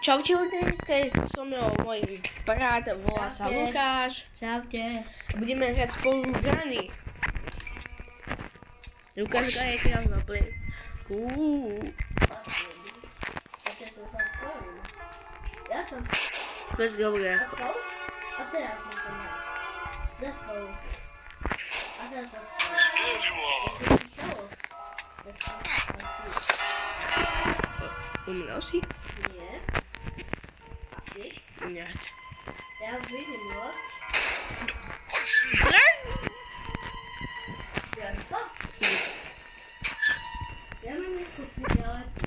Čaute ľudia, dneska je so mnou môj brat, volá sa Lukáš. Čaute. Budeme hrať spolu Granny. Lukáš je teraz na plieku. Let's go, bro. A teraz ma to nie. Let's go. A teraz odchod. Umrel si? Nie. A ty? Nie. Ja vidím, jo? Janka? Ja mám nejakú cigaretu.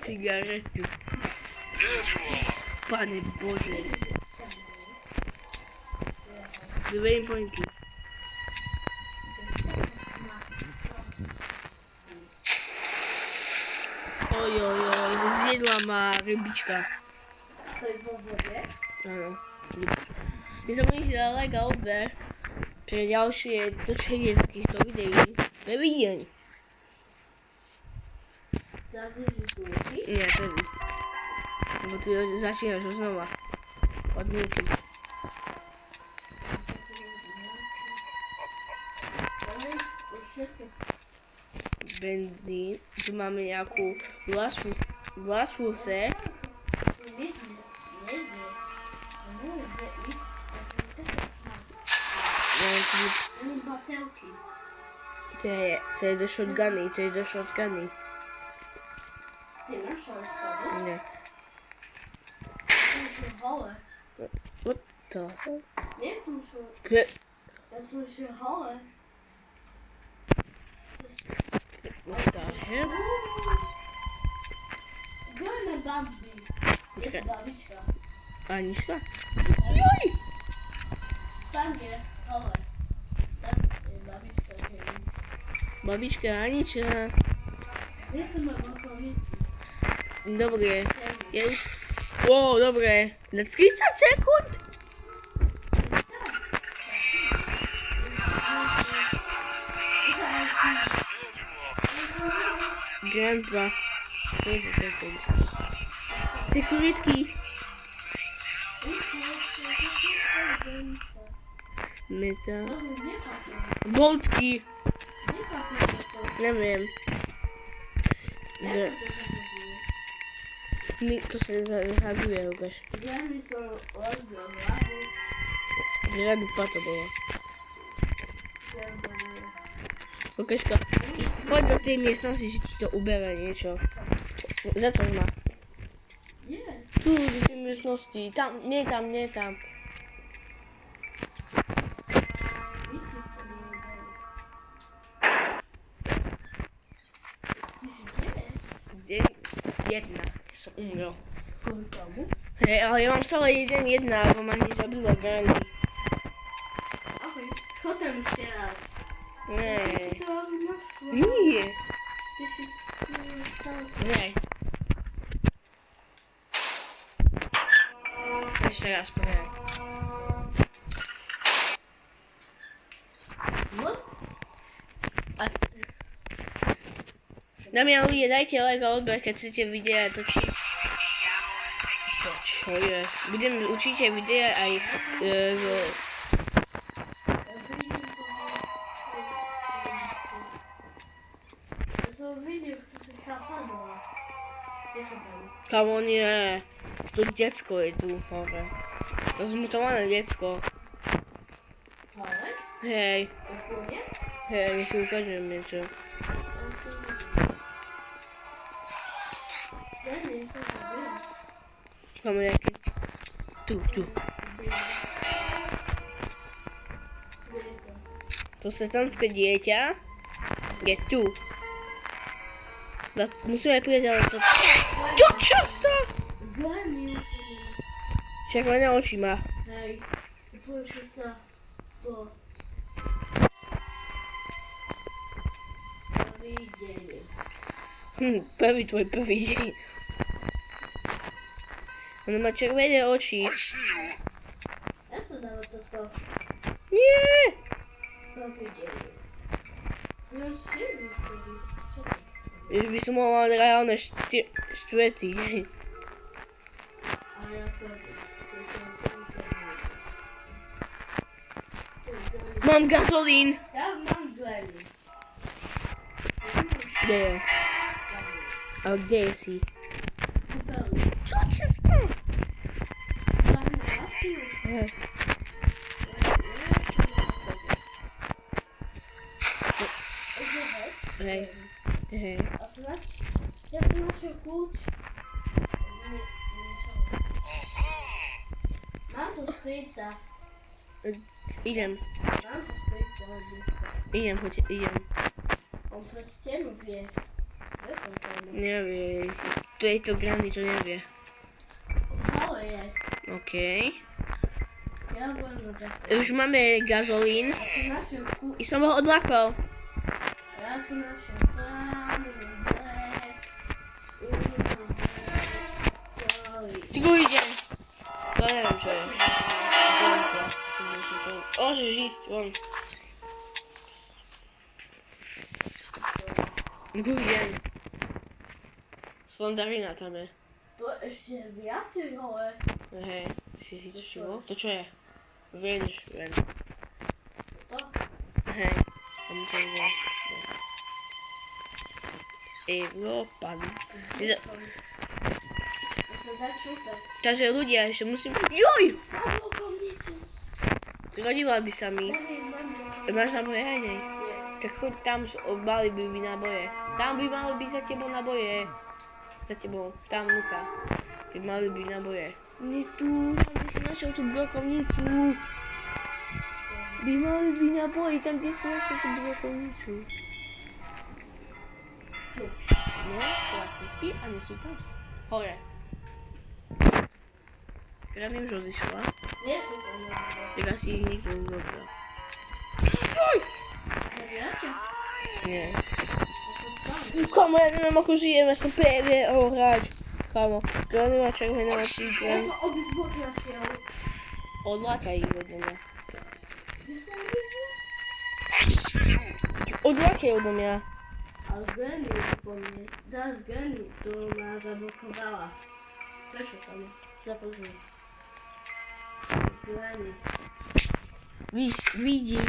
Cigaretu. Pane Bože. 2 pointy. Ojojoj, zjedla ma rybička. To je vo vode? Áno. Nezabudni si dať like a odber pre ďalšie točenie takýchto videí. Nevidieň. Zazížiš ruky? Nie, prvý. Lebo ty začínaš znova. Od nuky. Benzín. Tu máme nejakú vlasúse. To je do shotguny, Ty máš shotguny? Nie. Ja som hole. What the hell? Nie som šol. Ja som ešte hole. What the hell? Goj na Bambi. Je to babička. Anička? Joj! Tam je hole. Tam je babička. Babička Anička. Je to má okolici. Dobre. Wow, dobre. Na 30 sekúnd? Grandpa. 30 sekúnd. Sekuritky. Meta. Boltky. Neviem. To sa nezahazuje, Lukáš. Granny som rozbil hlavu. Grandpa to bolo. Lukáška, poď do tej miestnosti, že ti to ubere niečo. Zatvor ma. Nie. Tu, do tej miestnosti. Tam, nie tam. Nič mi to neubere. Ty si kde? Jedna. Ja som umrel. Kvôli tomu? Hej, ale ja mám stále jedna, lebo ma nezabila Granny. Ahoj. Chod tam ešte raz. Nie. Ty si to robiť na skôr. Nie. Ty si stal. Zrej. Ešte raz pozeraj. What? Dámy a ľudia, dajte like a odber, keď chcete videa točiť. To čo je? Budem určite videa aj Ja som videl, kto sa chápadala. Je to tam. Kam on je? To decko je tu hore. To zmutované decko. Hore? Hej. Úplne? Hej, mi si ukážem niečo. Ja nie som videl. Máme nejaké... Tu. Kde je to? To satanské dieťa je tu. Musíme prijať, ale to... Čo to? Granny. Však len oči má. Hej. Poďme sa po... Videnie. Prvý deň. Ona má červené oči. Ja sa dáva toto. Nie! Prvý deň. Ja si už to by... Čo to? Už by som mal reálne štvrtý deň. A ja chodím. Mám gazolín. Ja mám Glenny. Kde je? A kde je si? Kúpeľni. Čo čerto? Sláhnu Asiu. Hej. Hej. Hej. A ja som našiel kľúč. Mám tu strica. Idem. Mám tu strica. Idem, poď, idem. On pre stenu vie. Vieš o tom? Nevie. To je to Grandy, to nevie. Halo je. OK. Ja budem na základ. Už máme gazolín. Ja som našiel kľúč. I som ho odlakol. Ja som našiel tam. Druhý deň. To neviem, čo je. Jumpa. Môžeš ísť von. Druhý deň. Slandarina tam je. To ešte viacej hole. Hej, si to všimol? To čo je? Vieš, ven. To? Hej, tam to je. Európa. Ja som dať čúpať. Takže ľudia, ešte musím... Joj! Mám blokovnicu. Zrodila by sa mi. Mám. Máš naboje, hej, nej? Nie. Tak choď tam, mali by byť naboje. Tam by mali byť za tebou naboje. Za tebou, tam Luka. By mali byť naboje. Nie tu, tam kde si našiel tú blokovnicu. By mali byť naboje, tam kde si našiel tú blokovnicu. Tu. No, trápnosti a nie sú tam. Hore. Krávne už odišla. Nie sú tam. Tak asi ich nikto urobil. Zaviate? Nie. To stane. Kamo, ja neviem ako žijem, ja som PVO hráč. Kamo, Granny má červené oči, Ja som obidvoch našiel. Odlákaj ich odo mňa. Ja som obidvoch. Odlákaj odo mňa. Ale Granny je po mne. Teraz Granny, ktorú ma zablokovala. Prečo tam? Zapozri. Granny. Vidí.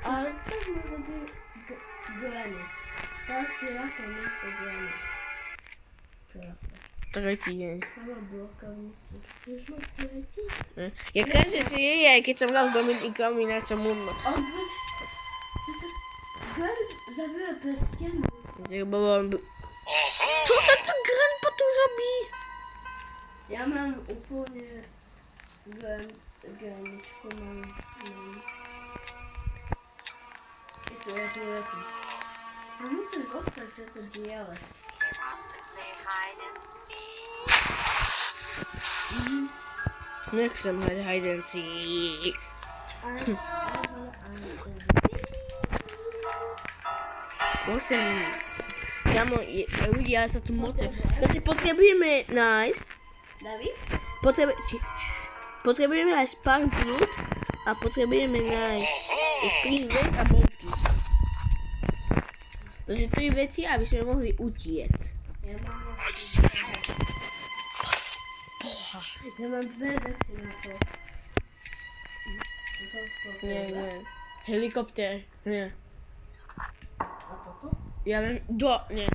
Ale tak ma zabil Granny. Teraz prilákam miesto Granny. Krásne. Tretí deň. Mám blokovnicu. Už mám tretí. Ja každý si je, aj keď som hral s Dominikom, ináč som umno. A už... Granny zabila pre stenu. Čo tento Grandpa tu robí? Ja mám úplne graničku, mám. Je tu. A musím zostať v tejto diele. Nechcem hrať hide and seek. Musím... Kamo, ľudia sa tu mote. Takže potrebujeme nájsť... David? Potrebujeme nájsť pár blúd a potrebujeme nájsť stringlet a bodky. Takže 3 veci, aby sme mohli utiec. Ja mám Boha. Ja mám 2 veci na to. Nie. Helikopter. Nie. A toto? Ja viem, nie.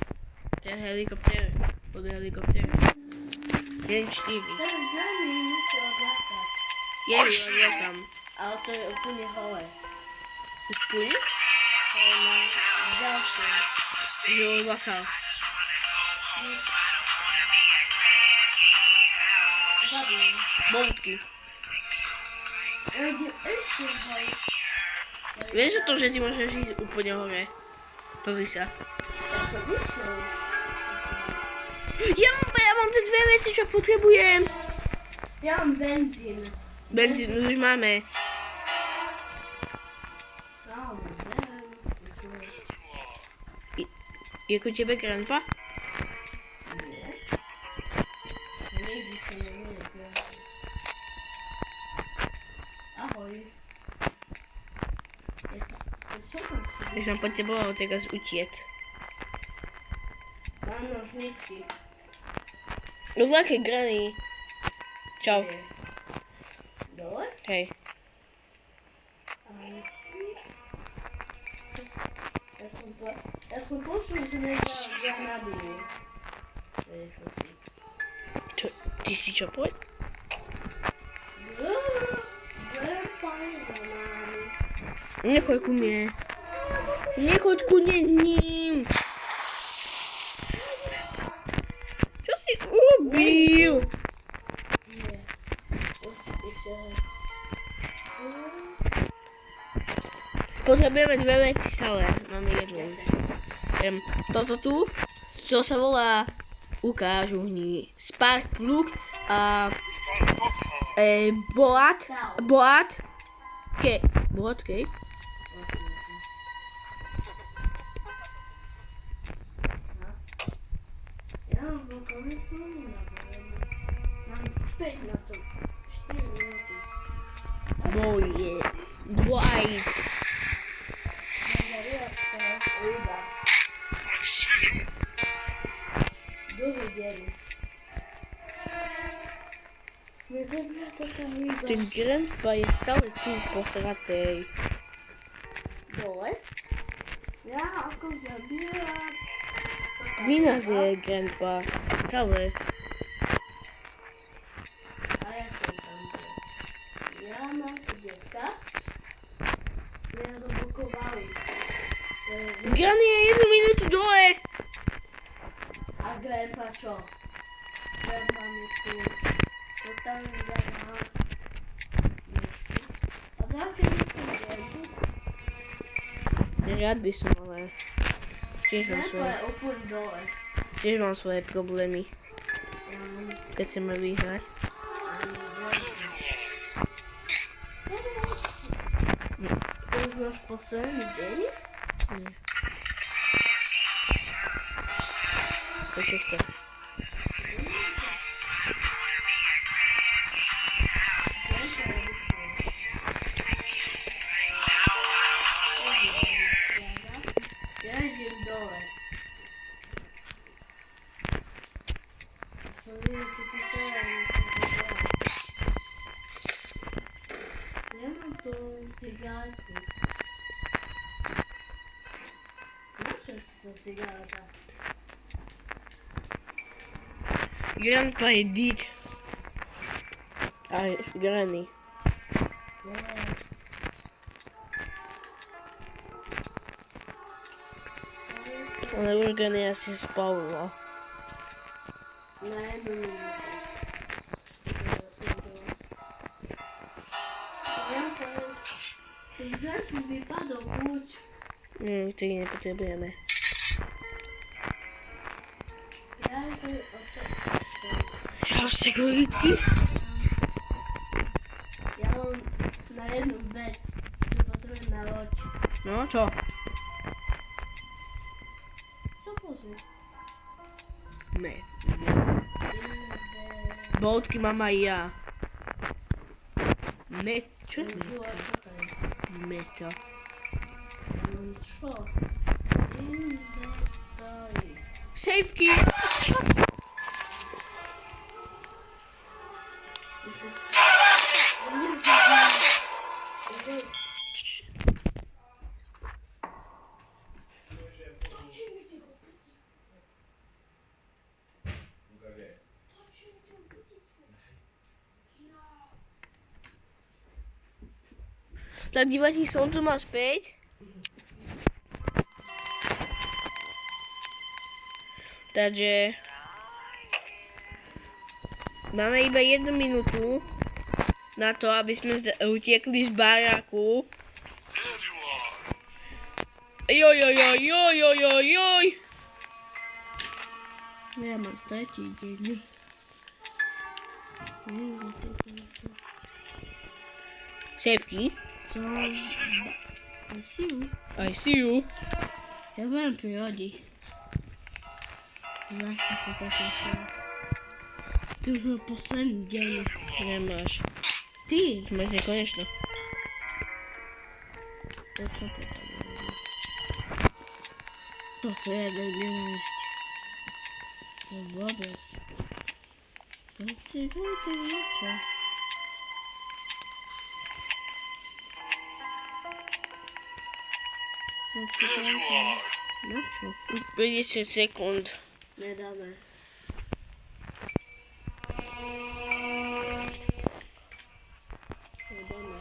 To je helikopter. Pod helikopter. 1, 4. Teraz Granny musí odlákať. Je, odlákam. Ale to je úplne holé. Úplne? Ale má ďalšie. Že odlákal. Zabím. Bodky. Ja idem ešte hore. Vieš o tom, že ty môžeš ísť úplne hore? Pozri sa. Ja som vyšiel už. Ja mám tie 2 veci, čo potrebujem. Ja mám benzín. Benzín už máme. Ja mám benzín. Je ku tebe Grandpa? Nie. Nikdy sa nevie. Ahoj. Čo tam si? Ja som potreboval teraz utiec. Mám nožničky. Odlákaj Granny. Čau. Dole? Hej. Ja som počul, že nezdá nabíju. Čo, ty si čo povedal? Grandpa je za nami. Nechoď ku mne. Nechoď ku mne s ním. Čo si urobil? Nie. Potrebujeme dve veci stále. Máme jednu už. Toto tu, čo sa volá, ukážu hní. Spark plug a boat key. Ja mám konec mám 5 na to. 4 minúty. Dwight. Ryba. Dovideli. Nezabíja to tá ryba. Ten grandpa je stále tu posratej. Dole? Ja ako zabíjam. Ninas je grandpa. Stále. A ja som tam. Ja mám tu detka. Mňa zablokovali. Granny je 1 minútu dole. A grandpa čo? Grandpa mi tu. To tam mi dá na dnešku. A dáte mi tu grandpu? Rád by som, ale tiež Grandpa je úplne dole. mám svoje problémy, keď chceme vyhrať. To už máš posledný deň? Počuť to. Ja idem dole. Som videl tu písala. Nemám tu cigárku. Načo je to cigárka? Grandpa je dead. A Granny. Ale už Granny asi spavila. Na jednu minútu. Z gránky vypadol kľúč. Ktorý nepotrebujeme. Ja to je Čau, sekuritky. Ja mám na jednu vec, čo potrebujem na loď. No, čo? Co pozri? Ne. Boutky mám aj ja. Čo je meta? Čo to je? Meta. Čo? Inventory. Safety! Čo? Tak diváci, som tu mal späť. Takže máme iba 1 minútu na to, aby sme utiekli z baráku. Joj. Ja mám tretí deň. Safety. Co? I see you. Ja budem prírody. Zase to také sú. Ty už má posledný deň. Nemáš. Ty? Máš nekonečno. To čo potrebujem? Toto je nenávisť. To vôbec. To ti vedie čo? To ti vedie. Na čo? 50 sekúnd. Nedáme. Nedáme.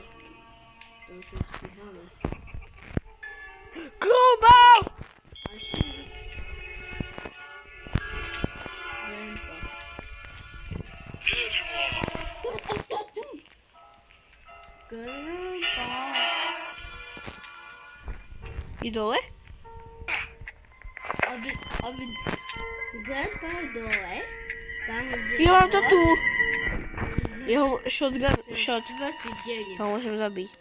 To tu stíhame. Krobal! Asi. Grandpa. Grandpa. I dole? Aby Grandpa je dole. Tam, kde Ja mám to tu. Jeho shotgun, shot. Štvrtý deň. Ho môžem zabiť.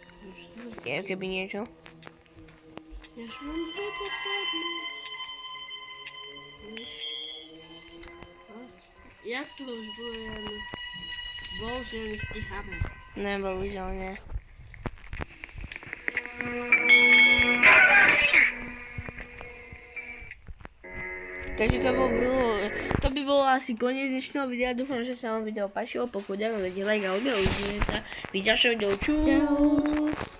Je, keby niečo. Ja už mám dve posledné. Ja tu už budem. Bohužiaľ nestíhame. Ne, bohužiaľ nie. Takže to by bolo asi koniec dnešného videa. Dúfam, že sa vám video páčilo. Pokud áno, dajte like a odbehujte sa. Vidíte, čo videu. Čus.